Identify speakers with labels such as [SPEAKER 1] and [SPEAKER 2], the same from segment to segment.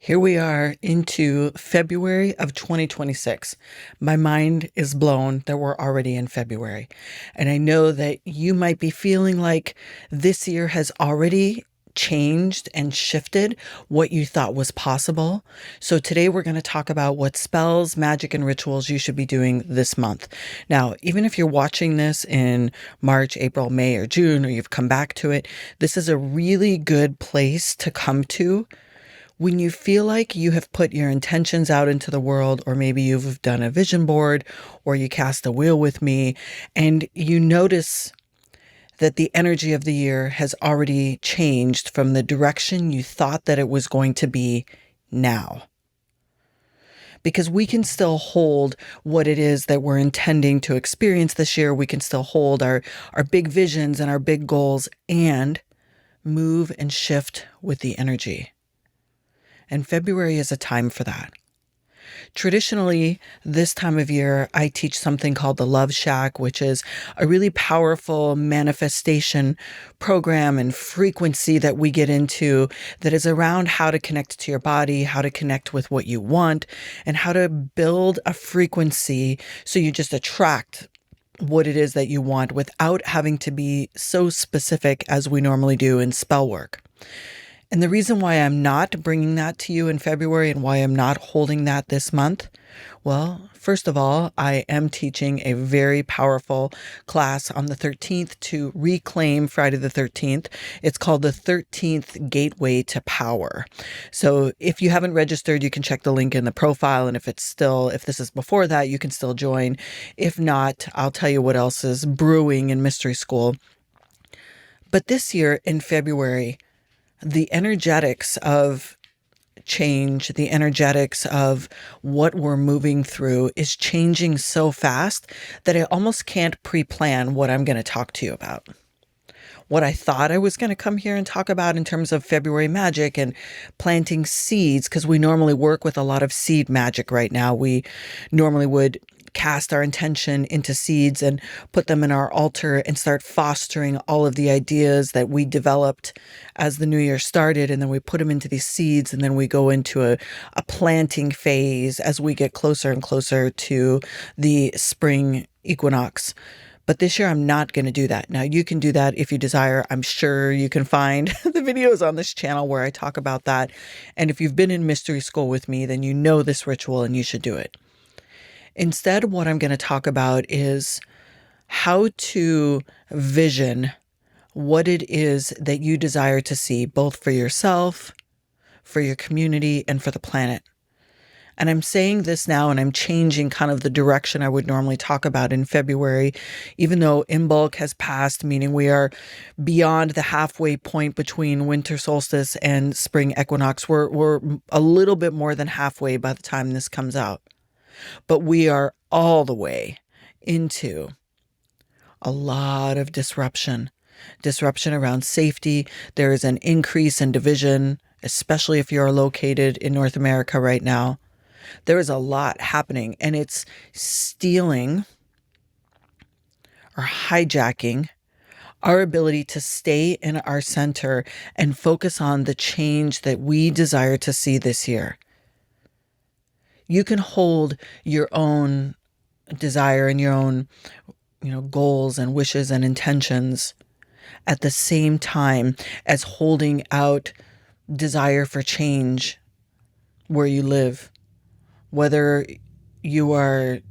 [SPEAKER 1] Here we are into February of 2026. My mind is blown that we're already in February. And I know that you might be feeling like this year has already changed and shifted what you thought was possible. So today we're going to talk about what spells, magic, and rituals you should be doing this month. Now, even if you're watching this in March, April, May, or June, or you've come back to it, this is a really good place to come to when you feel like you have put your intentions out into the world, or maybe you've done a vision board, or you cast a wheel with me, and you notice that the energy of the year has already changed from the direction you thought that it was going to be now. Because we can still hold what it is that we're intending to experience this year. We can still hold our big visions and our big goals and move and shift with the energy. And February is a time for that. Traditionally, this time of year, I teach something called the Love Shack, which is a really powerful manifestation program and frequency that we get into that is around how to connect to your body, how to connect with what you want, and how to build a frequency so you just attract what it is that you want without having to be so specific as we normally do in spell work. And the reason why I'm not bringing that to you in February and why I'm not holding that this month, well, first of all, I am teaching a very powerful class on the 13th to reclaim Friday the 13th. It's called the 13th Gateway to Power. So if you haven't registered, you can check the link in the profile. And if this is before that, you can still join. If not, I'll tell you what else is brewing in Mystery School. But this year in February, the energetics of change, the energetics of what we're moving through is changing so fast that I almost can't pre-plan what I'm going to talk to you about. What I thought I was going to come here and talk about in terms of February magic and planting seeds, because we normally work with a lot of seed magic right now. We normally would cast our intention into seeds and put them in our altar and start fostering all of the ideas that we developed as the new year started. And then we put them into these seeds, and then we go into a planting phase as we get closer and closer to the spring equinox. But this year, I'm not going to do that. Now, you can do that if you desire. I'm sure you can find the videos on this channel where I talk about that. And if you've been in Mystery School with me, then you know this ritual and you should do it. Instead, what I'm going to talk about is how to vision what it is that you desire to see, both for yourself, for your community, and for the planet. And I'm saying this now, and I'm changing kind of the direction I would normally talk about in February, even though Imbolc has passed, meaning we are beyond the halfway point between winter solstice and spring equinox. We're a little bit more than halfway by the time this comes out. But we are all the way into a lot of disruption around safety. There is an increase in division, especially if you're located in North America right now. There is a lot happening, and it's stealing or hijacking our ability to stay in our center and focus on the change that we desire to see this year. You can hold your own desire and your own, goals and wishes and intentions at the same time as holding out desire for change where you live. Whether you are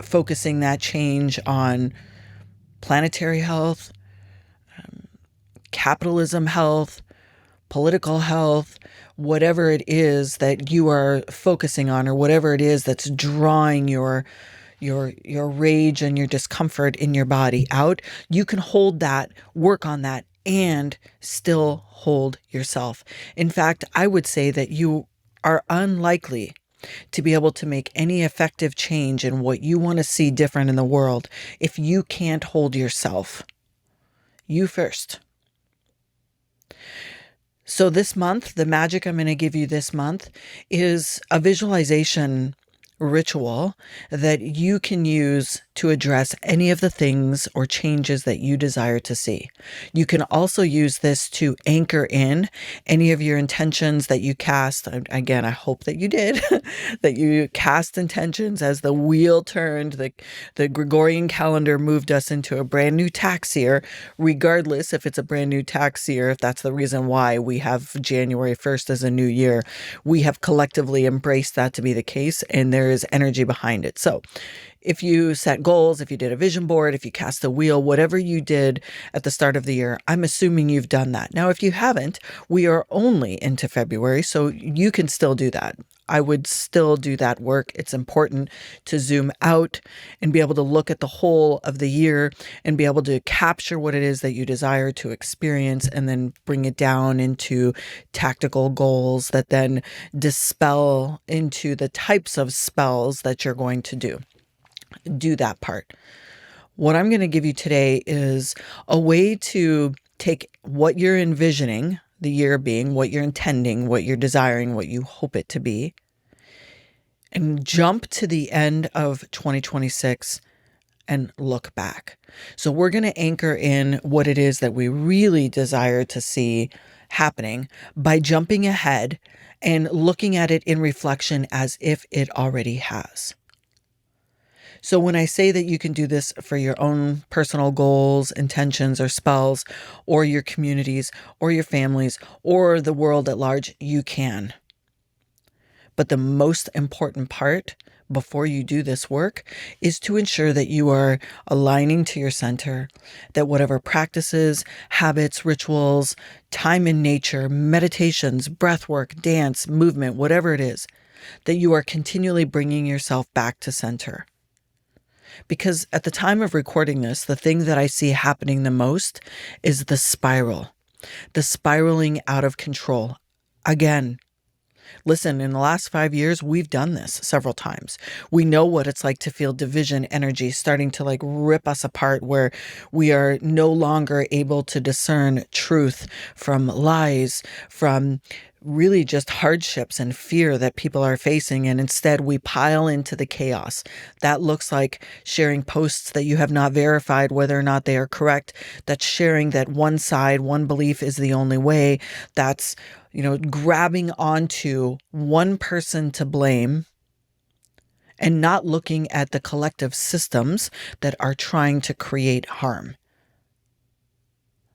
[SPEAKER 1] focusing that change on planetary health, capitalism health, political health, whatever it is that you are focusing on, or whatever it is that's drawing your rage and your discomfort in your body out, you can hold that, work on that, and still hold yourself. In fact, I would say that you are unlikely to be able to make any effective change in what you want to see different in the world if you can't hold yourself. You first. So this month, the magic I'm going to give you this month is a visualization ritual that you can use to address any of the things or changes that you desire to see. You can also use this to anchor in any of your intentions that you cast. Again, I hope that you did, that you cast intentions as the wheel turned, the Gregorian calendar moved us into a brand new tax year, regardless if it's a brand new tax year, if that's the reason why we have January 1st as a new year. We have collectively embraced that to be the case, and there is energy behind it. So if you set goals, if you did a vision board, if you cast a wheel, whatever you did at the start of the year, I'm assuming you've done that. Now, if you haven't, we are only into February, so you can still do that. I would still do that work. It's important to zoom out and be able to look at the whole of the year and be able to capture what it is that you desire to experience and then bring it down into tactical goals that then dispel into the types of spells that you're going to do that part. What I'm going to give you today is a way to take what you're envisioning, the year being, what you're intending, what you're desiring, what you hope it to be, and jump to the end of 2026 and look back. So we're going to anchor in what it is that we really desire to see happening by jumping ahead and looking at it in reflection as if it already has. So when I say that you can do this for your own personal goals, intentions, or spells, or your communities, or your families, or the world at large, you can. But the most important part before you do this work is to ensure that you are aligning to your center, that whatever practices, habits, rituals, time in nature, meditations, breath work, dance, movement, whatever it is, that you are continually bringing yourself back to center. Because at the time of recording this, the thing that I see happening the most is the spiraling out of control. Again, listen, in the last 5 years, we've done this several times. We know what it's like to feel division energy starting to rip us apart, where we are no longer able to discern truth from lies, from really just hardships and fear that people are facing. And instead we pile into the chaos. That looks like sharing posts that you have not verified whether or not they are correct. That's sharing that one side, one belief is the only way. That's, grabbing onto one person to blame and not looking at the collective systems that are trying to create harm.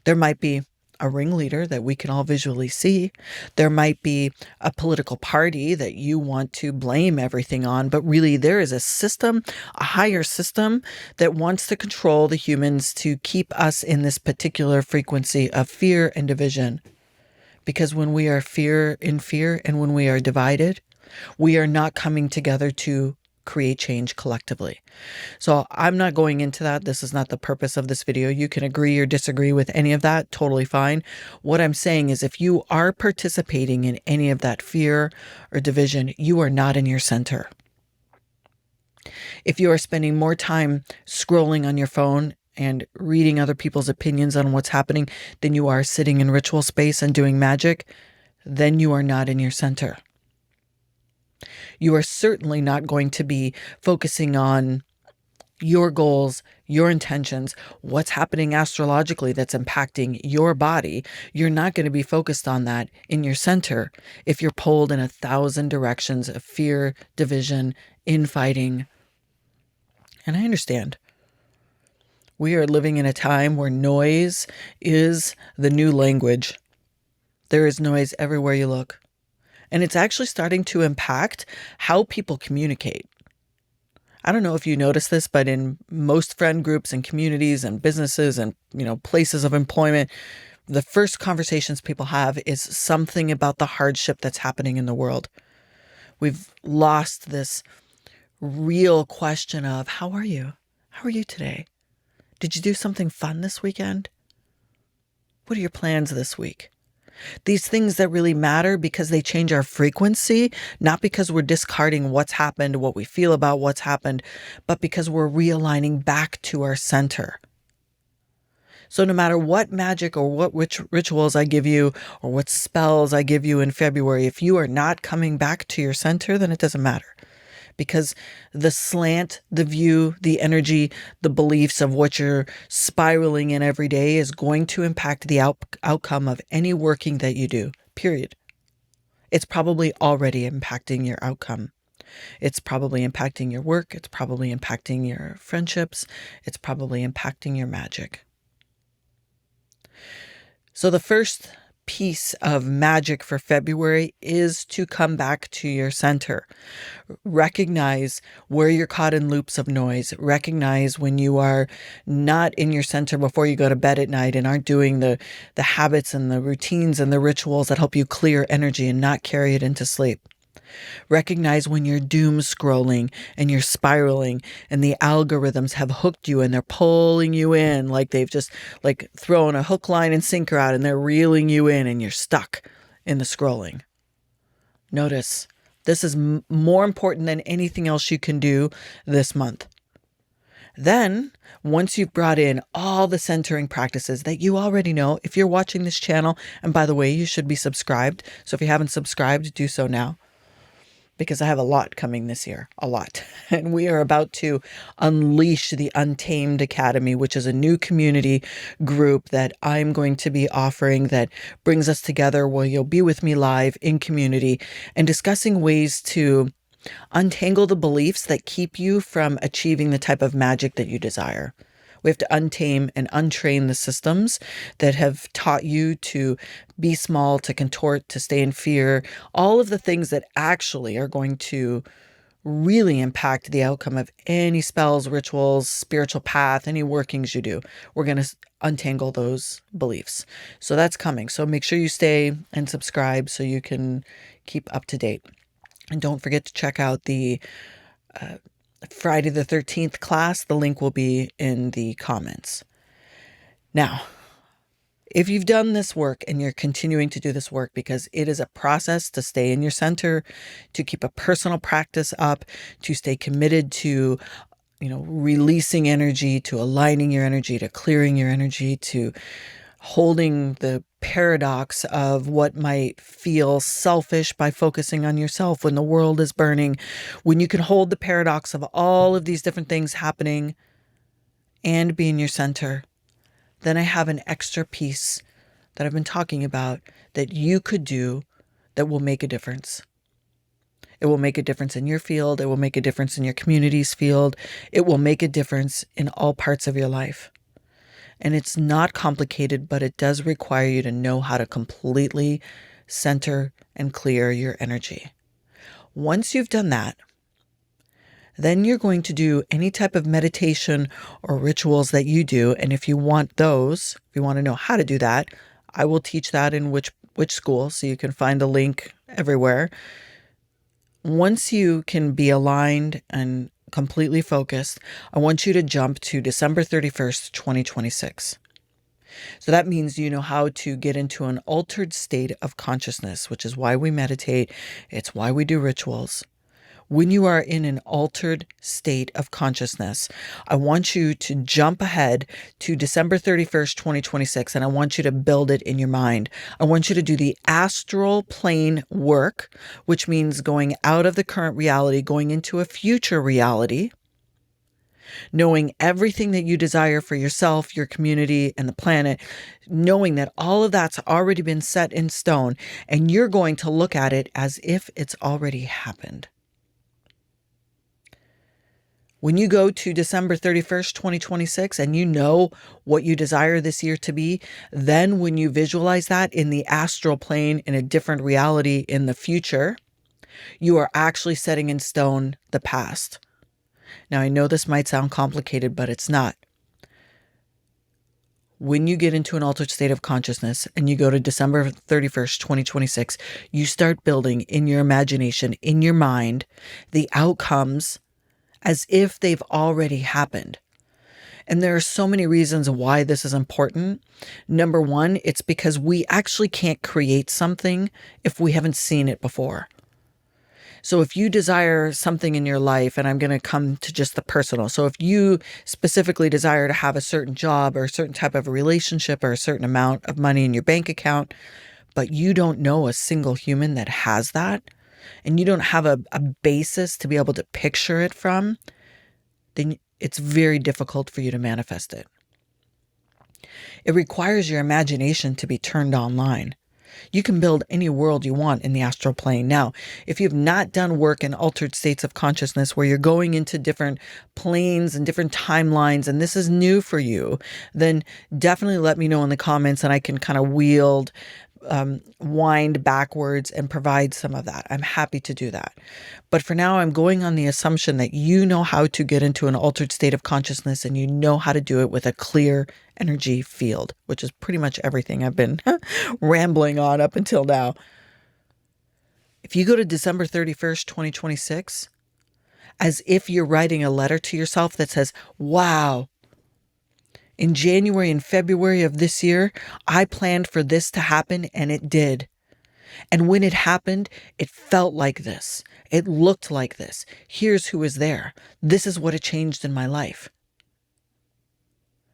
[SPEAKER 1] There might be a ringleader that we can all visually see. There might be a political party that you want to blame everything on, but really there is a system, a higher system that wants to control the humans to keep us in this particular frequency of fear and division. Because when we are in fear and when we are divided, we are not coming together to create change collectively. So I'm not going into that. This is not the purpose of this video. You can agree or disagree with any of that. Totally fine. What I'm saying is if you are participating in any of that fear or division, you are not in your center. If you are spending more time scrolling on your phone and reading other people's opinions on what's happening than you are sitting in ritual space and doing magic, then you are not in your center. You are certainly not going to be focusing on your goals, your intentions, what's happening astrologically that's impacting your body. You're not going to be focused on that in your center if you're pulled in 1,000 directions of fear, division, infighting. And I understand. We are living in a time where noise is the new language. There is noise everywhere you look. And it's actually starting to impact how people communicate. I don't know if you notice this, but in most friend groups and communities and businesses and, places of employment, the first conversations people have is something about the hardship that's happening in the world. We've lost this real question of, how are you? How are you today? Did you do something fun this weekend? What are your plans this week? These things that really matter because they change our frequency, not because we're discarding what's happened, what we feel about what's happened, but because we're realigning back to our center. So no matter what magic or what rituals I give you or what spells I give you in February, if you are not coming back to your center, then it doesn't matter. because the slant, the view, the energy, the beliefs of what you're spiraling in every day is going to impact the outcome of any working that you do, period. It's probably already impacting your outcome. It's probably impacting your work. It's probably impacting your friendships. It's probably impacting your magic. So the first piece of magic for February is to come back to your center. Recognize where you're caught in loops of noise. Recognize when you are not in your center before you go to bed at night and aren't doing the habits and the routines and the rituals that help you clear energy and not carry it into sleep. Recognize when you're doom scrolling and you're spiraling and the algorithms have hooked you and they're pulling you in like they've just like thrown a hook, line, and sinker out and they're reeling you in and you're stuck in the scrolling. Notice this is more important than anything else you can do this month. Then, once you've brought in all the centering practices that you already know, if you're watching this channel, and by the way, you should be subscribed. So if you haven't subscribed, do so now, because I have a lot coming this year, a lot. And we are about to unleash the Untamed Academy, which is a new community group that I'm going to be offering that brings us together where you'll be with me live in community and discussing ways to untangle the beliefs that keep you from achieving the type of magic that you desire. We have to untame and untrain the systems that have taught you to be small, to contort, to stay in fear, all of the things that actually are going to really impact the outcome of any spells, rituals, spiritual path, any workings you do. We're going to untangle those beliefs. So that's coming. So make sure you stay and subscribe so you can keep up to date. And don't forget to check out the Friday the 13th class. The link will be in the comments. Now, if you've done this work and you're continuing to do this work because it is a process to stay in your center, to keep a personal practice up, to stay committed to, releasing energy, to aligning your energy, to clearing your energy, to holding the paradox of what might feel selfish by focusing on yourself when the world is burning, when you can hold the paradox of all of these different things happening and be in your center, then I have an extra piece that I've been talking about that you could do that will make a difference. It will make a difference in your field. It will make a difference in your community's field. It will make a difference in all parts of your life. And it's not complicated, but it does require you to know how to completely center and clear your energy. Once you've done that, then you're going to do any type of meditation or rituals that you do. And if you want those, if you want to know how to do that, I will teach that in which school. So you can find a link everywhere. Once you can be aligned and completely focused, I want you to jump to December 31st, 2026. So that means you know how to get into an altered state of consciousness, which is why we meditate. It's why we do rituals. When you are in an altered state of consciousness, I want you to jump ahead to December 31st, 2026, and I want you to build it in your mind. I want you to do the astral plane work, which means going out of the current reality, going into a future reality, knowing everything that you desire for yourself, your community, and the planet, knowing that all of that's already been set in stone, and you're going to look at it as if it's already happened. When you go to December 31st, 2026, and you know what you desire this year to be, then when you visualize that in the astral plane in a different reality in the future, you are actually setting in stone the past. Now, I know this might sound complicated, but it's not. When you get into an altered state of consciousness and you go to December 31st, 2026, you start building in your imagination, in your mind, the outcomes as if they've already happened. And there are so many reasons why this is important. Number one, it's because we actually can't create something if we haven't seen it before. So if you desire something in your life, and I'm going to come to just the personal. So if you specifically desire to have a certain job or a certain type of a relationship or a certain amount of money in your bank account, but you don't know a single human that has that, and you don't have a basis to be able to picture it from, then it's very difficult for you to manifest it. It requires your imagination to be turned online. You can build any world you want in the astral plane. Now, if you've not done work in altered states of consciousness where you're going into different planes and different timelines, and this is new for you, then definitely let me know in the comments and I can kind of wind backwards and provide some of that. I'm happy to do that. But for now, I'm going on the assumption that you know how to get into an altered state of consciousness and you know how to do it with a clear energy field, which is pretty much everything I've been rambling on up until now. If you go to December 31st, 2026, as if you're writing a letter to yourself that says, wow, in January and February of this year, I planned for this to happen and it did. And when it happened, it felt like this. It looked like this. Here's who is there. This is what it changed in my life.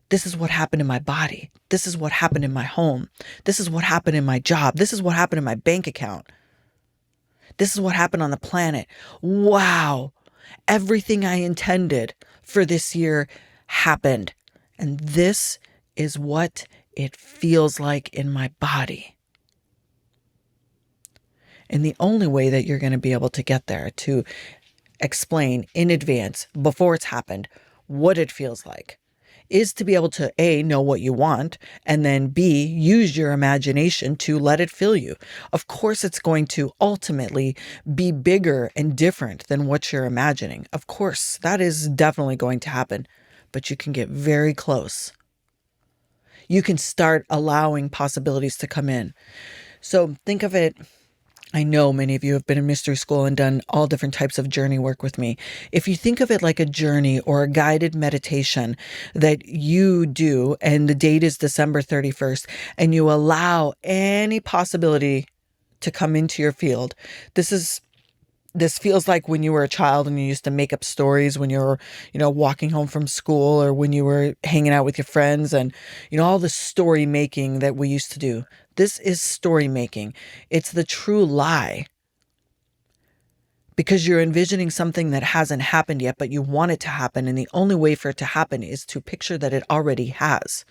[SPEAKER 1] This is what happened in my body. This is what happened in my home. This is what happened in my job. This is what happened in my bank account. This is what happened on the planet. Wow. Everything I intended for this year happened. And this is what it feels like in my body. And the only way that you're going to be able to get there to explain in advance, before it's happened, what it feels like, is to be able to A, know what you want, and then B, use your imagination to let it fill you. Of course, it's going to ultimately be bigger and different than what you're imagining. Of course, that is definitely going to happen, but you can get very close. You can start allowing possibilities to come in. So think of it. I know many of you have been in mystery school and done all different types of journey work with me. If you think of it like a journey or a guided meditation that you do, and the date is December 31st, and you allow any possibility to come into your field, this feels like when you were a child and you used to make up stories when you were, walking home from school, or when you were hanging out with your friends, and, all the story making that we used to do. This is story making. It's the true lie. Because you're envisioning something that hasn't happened yet, but you want it to happen. And the only way for it to happen is to picture that it already has.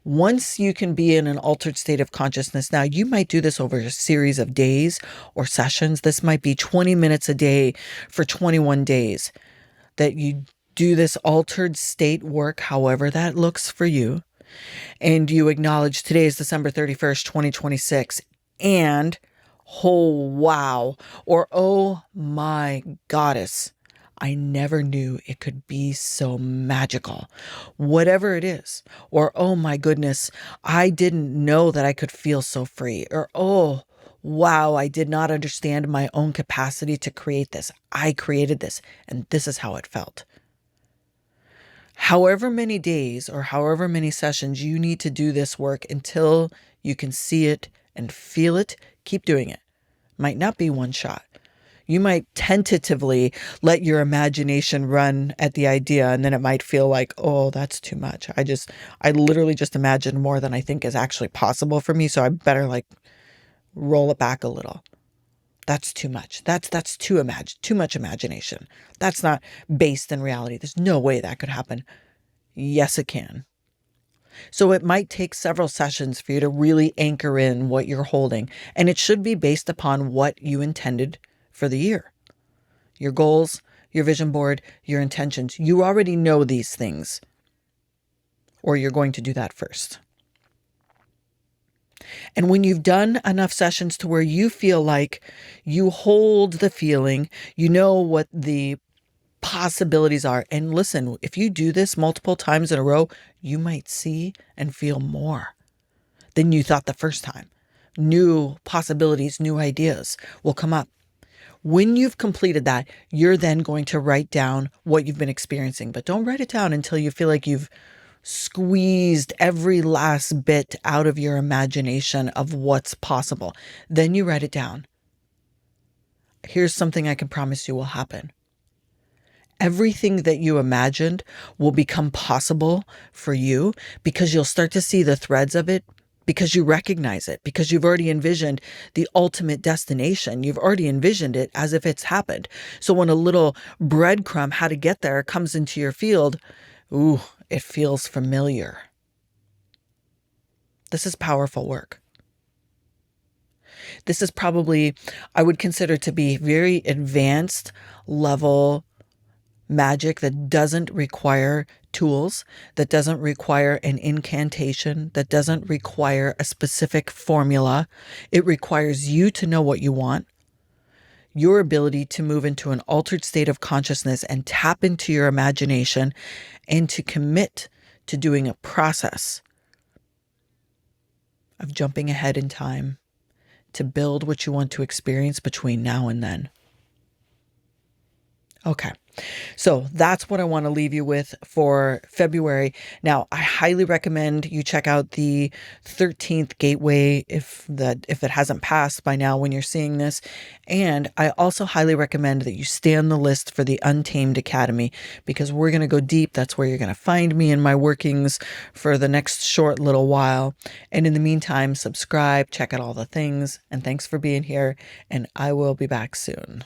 [SPEAKER 1] Once you can be in an altered state of consciousness, now you might do this over a series of days or sessions. This might be 20 minutes a day for 21 days that you do this altered state work, however that looks for you. And you acknowledge today is December 31st, 2026. And, oh, wow, or oh my goddess, I never knew it could be so magical. Whatever it is. Or, oh my goodness, I didn't know that I could feel so free. Or, oh, wow, I did not understand my own capacity to create this. I created this, and this is how it felt. However many days or however many sessions you need to do this work until you can see it and feel it, keep doing it. Might not be one shot. You might tentatively let your imagination run at the idea, and then it might feel like, oh, that's too much. I literally just imagined more than I think is actually possible for me, so I better roll it back a little. That's too much. That's too much imagination. That's not based in reality. There's no way that could happen. Yes, it can. So it might take several sessions for you to really anchor in what you're holding. And it should be based upon what you intended for the year. Your goals, your vision board, your intentions. You already know these things. Or you're going to do that first. And when you've done enough sessions to where you feel like you hold the feeling, you know what the possibilities are. And listen, if you do this multiple times in a row, you might see and feel more than you thought the first time. New possibilities, new ideas will come up. When you've completed that, you're then going to write down what you've been experiencing. But don't write it down until you feel like you've squeezed every last bit out of your imagination of what's possible. Then you write it down. Here's something I can promise you will happen. Everything that you imagined will become possible for you because you'll start to see the threads of it because you recognize it, because you've already envisioned the ultimate destination. You've already envisioned it as if it's happened. So when a little breadcrumb how to get there comes into your field, ooh, it feels familiar. This is powerful work. This is probably, I would consider to be very advanced level magic that doesn't require tools, that doesn't require an incantation, that doesn't require a specific formula. It requires you to know what you want, your ability to move into an altered state of consciousness and tap into your imagination, and to commit to doing a process of jumping ahead in time to build what you want to experience between now and then. Okay. So that's what I want to leave you with for February. Now, I highly recommend you check out the 13th gateway if it hasn't passed by now when you're seeing this. And I also highly recommend that you stay on the list for the Untamed Academy, because we're going to go deep. That's where you're going to find me in my workings for the next short little while. And in the meantime, subscribe, check out all the things, and thanks for being here. And I will be back soon.